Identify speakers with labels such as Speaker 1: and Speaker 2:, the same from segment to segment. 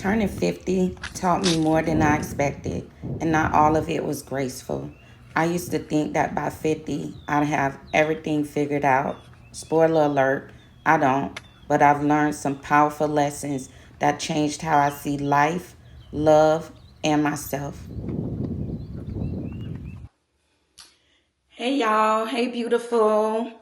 Speaker 1: Turning 50 taught me more than I expected, and not all of it was graceful. I used to think that by 50, I'd have everything figured out. Spoiler alert, I don't, but I've learned some powerful lessons that changed how I see life, love, and myself. Hey y'all, hey beautiful.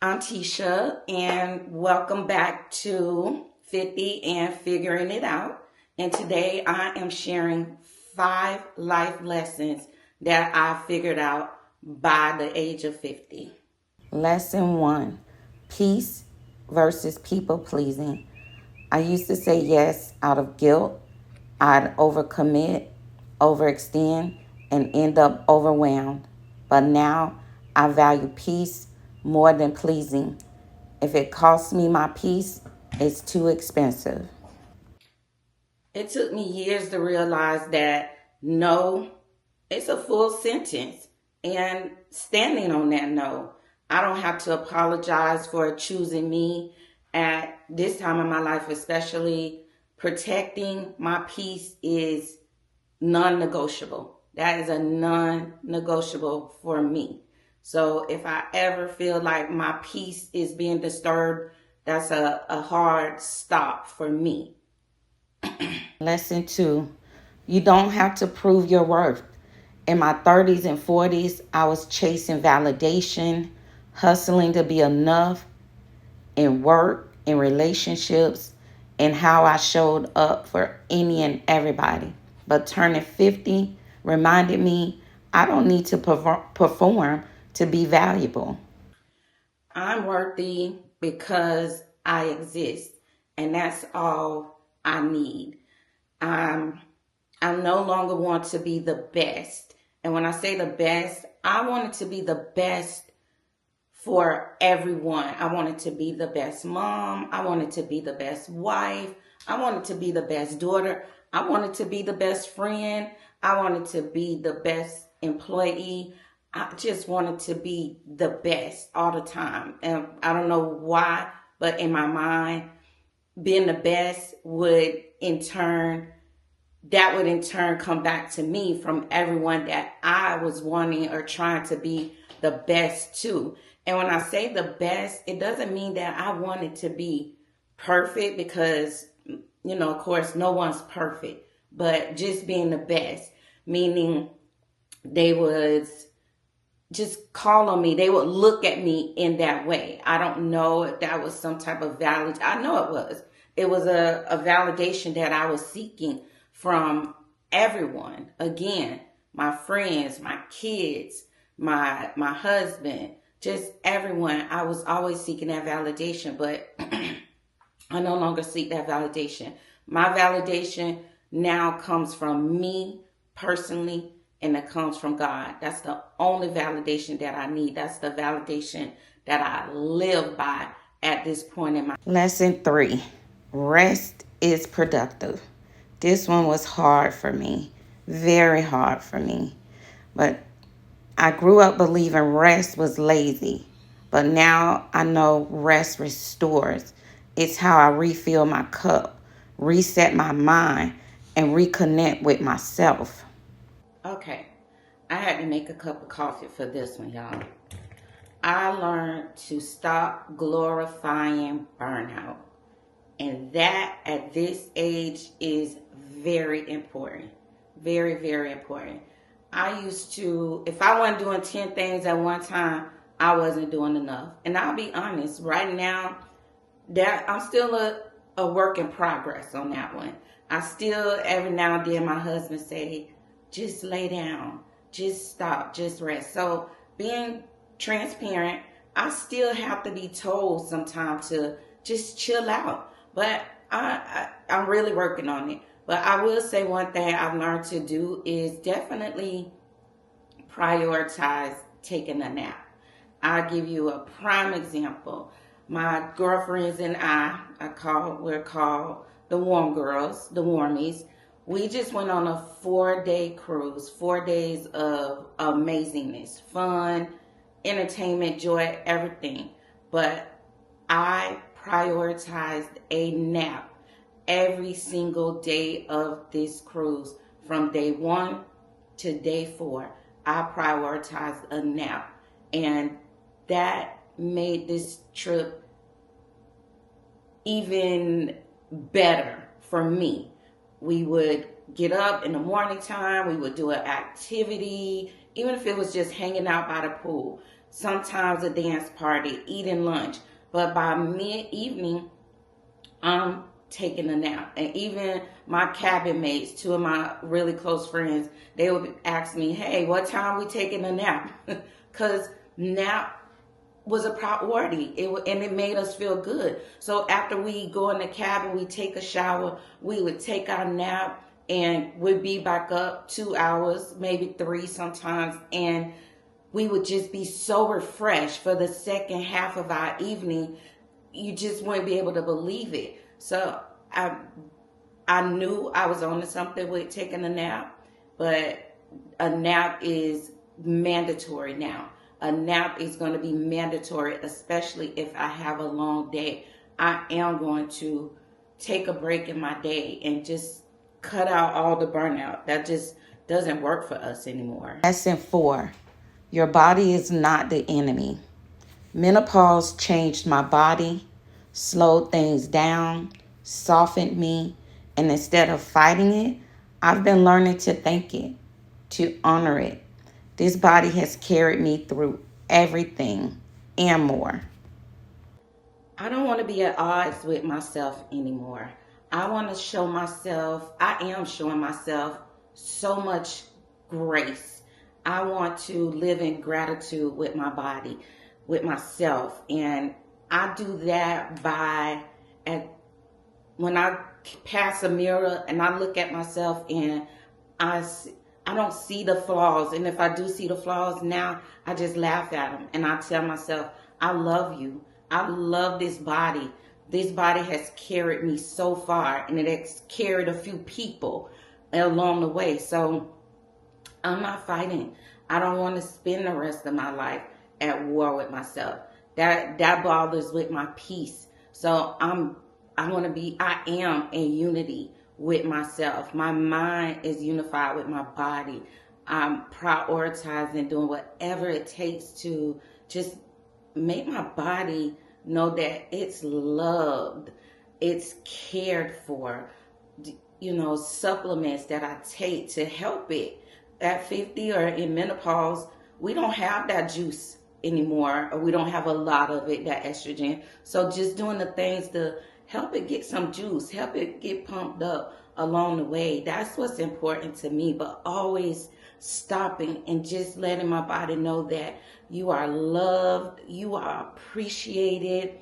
Speaker 1: I'm Tisha, and welcome back to 50 and Figuring It Out. And today I am sharing 5 life lessons that I figured out by the age of 50. Lesson 1: Peace versus people pleasing. I used to say yes out of guilt. I'd overcommit, overextend, and end up overwhelmed. But now I value peace more than pleasing. If it costs me my peace, it's too expensive. It took me years to realize that no, it's a full sentence. And standing on that no, I don't have to apologize for choosing me at this time in my life, especially protecting my peace is non-negotiable. That is a non-negotiable for me. So if I ever feel like my peace is being disturbed, that's a hard stop for me. Lesson 2: you don't have to prove your worth. In my 30s and 40s, I was chasing validation, hustling to be enough in work, in relationships, and how I showed up for any and everybody. But turning 50 reminded me I don't need to perform to be valuable. I'm worthy because I exist, and that's all I need. I'm I no longer want to be the best. And when I say the best, I want it to be the best for everyone. I want it to be the best mom. I want it to be the best wife. I want it to be the best daughter. I want it to be the best friend. I want it to be the best employee. I just want it to be the best all the time. And I don't know why, but in my mind, being the best would in turn come back to me from everyone that I was wanting or trying to be the best to. And when I say the best, it doesn't mean that I want it to be perfect because, of course, no one's perfect, but just being the best, meaning they would just call on me. They would look at me in that way. I don't know if that was some type of validation. I know it was. It was a validation that I was seeking from everyone. Again, my friends, my kids, my husband, just everyone. I was always seeking that validation, but I no longer seek that validation. My validation now comes from me personally, and it comes from God. That's the only validation that I need. That's the validation that I live by at this point in my life. Lesson 3: rest is productive. This one was hard for me, very hard for me. But I grew up believing rest was lazy, but now I know rest restores. It's how I refill my cup, reset my mind, and reconnect with myself. Okay, I had to make a cup of coffee for this one, y'all. I learned to stop glorifying burnout. And that at this age is very important. Very, very important. I used to, if I wasn't doing 10 things at one time, I wasn't doing enough. And I'll be honest, right now, that I'm still a work in progress on that one. I still, every now and then, my husband say, just lay down, just stop, just rest. So being transparent, I still have to be told sometimes to just chill out. But I'm really working on it. But I will say one thing I've learned to do is definitely prioritize taking a nap. I'll give you a prime example. My girlfriends and we're called the Warm Girls, the Warmies. We just went on a 4-day cruise, 4 days of amazingness, fun, entertainment, joy, everything. But I prioritized a nap every single day of this cruise, from day 1 to day 4, I prioritized a nap. And that made this trip even better for me. We would get up in the morning time, we would do an activity, even if it was just hanging out by the pool, sometimes a dance party, eating lunch. But by mid-evening, I'm taking a nap. And even my cabin mates, 2 of my really close friends, they would ask me, hey, what time we taking a nap? Because nap was a priority, and it made us feel good. So after we go in the cabin, we take a shower, we would take our nap, and we'd be back up 2 hours, maybe 3 sometimes, and we would just be so refreshed for the second half of our evening. You just wouldn't be able to believe it. So I knew I was on to something with taking a nap, but a nap is mandatory now. A nap is going to be mandatory, especially if I have a long day. I am going to take a break in my day and just cut out all the burnout. That just doesn't work for us anymore. Lesson 4, your body is not the enemy. Menopause changed my body, slowed things down, softened me, and instead of fighting it, I've been learning to thank it, to honor it. This body has carried me through everything and more. I don't want to be at odds with myself anymore. I want to show myself, I am showing myself so much grace. I want to live in gratitude with my body, with myself. And I do that by, when I pass a mirror and I look at myself and I don't see the flaws. And if I do see the flaws now, I just laugh at them. And I tell myself, I love you. I love this body. This body has carried me so far, and it has carried a few people along the way. So I'm not fighting. I don't want to spend the rest of my life at war with myself. That bothers with my peace. So I am in unity with myself. My mind is unified with my body. I'm prioritizing doing whatever it takes to just make my body know that it's loved, it's cared for. Supplements that I take to help it. At 50 or in menopause, we don't have that juice anymore, or we don't have a lot of it, that estrogen. So just doing the things to help it get some juice, help it get pumped up along the way. That's what's important to me, but always stopping and just letting my body know that you are loved, you are appreciated,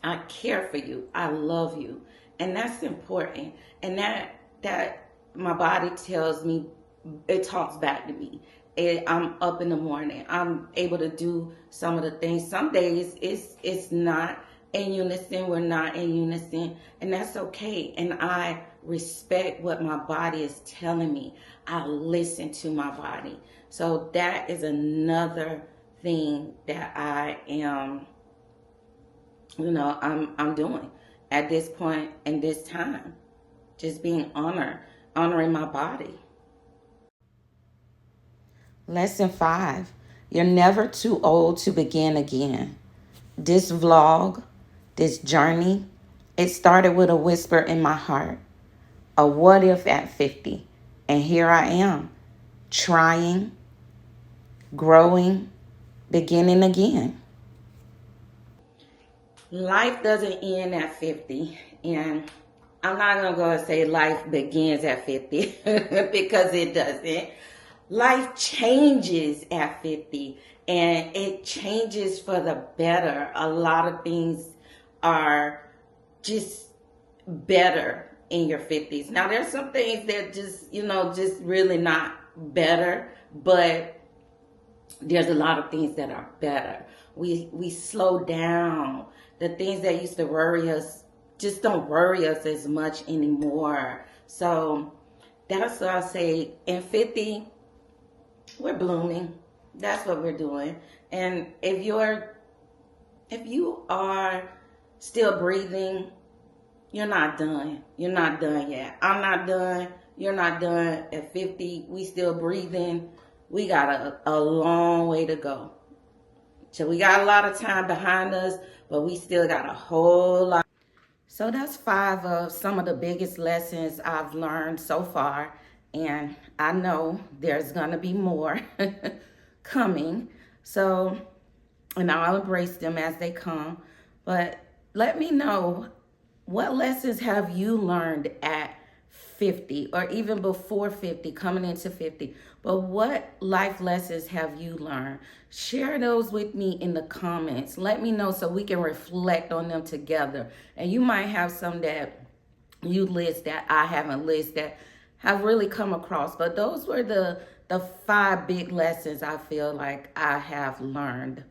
Speaker 1: I care for you, I love you. And that's important. And that my body tells me, it talks back to me. I'm up in the morning, I'm able to do some of the things. Some days it's not in unison, we're not in unison, and that's okay. And I respect what my body is telling me. I listen to my body. So that is another thing that I am, I'm doing at this point in this time. Just being honoring my body. Lesson 5, you're never too old to begin again. This vlog, this journey, it started with a whisper in my heart. A what if at 50. And here I am, trying, growing, beginning again. Life doesn't end at 50. And I'm not going to go and say life begins at 50 because it doesn't. Life changes at 50, and it changes for the better. A lot of things are just better in your 50s. Now, there's some things that just really not better, but there's a lot of things that are better. We slow down. The things that used to worry us just don't worry us as much anymore. So that's what I say. In 50, we're blooming. That's what we're doing. And if you are still breathing, You're not done. You're not done yet. I'm not done. You're not done. At 50, we still breathing. We got a long way to go. So we got a lot of time behind us, but we still got a whole lot. So that's 5 of some of the biggest lessons I've learned so far. And I know there's going to be more coming. So, and I'll embrace them as they come. But let me know, what lessons have you learned at 50 or even before 50, coming into 50? But what life lessons have you learned? Share those with me in the comments. Let me know so we can reflect on them together. And you might have some that you list that I haven't listed that have really come across. But those were the 5 big lessons I feel like I have learned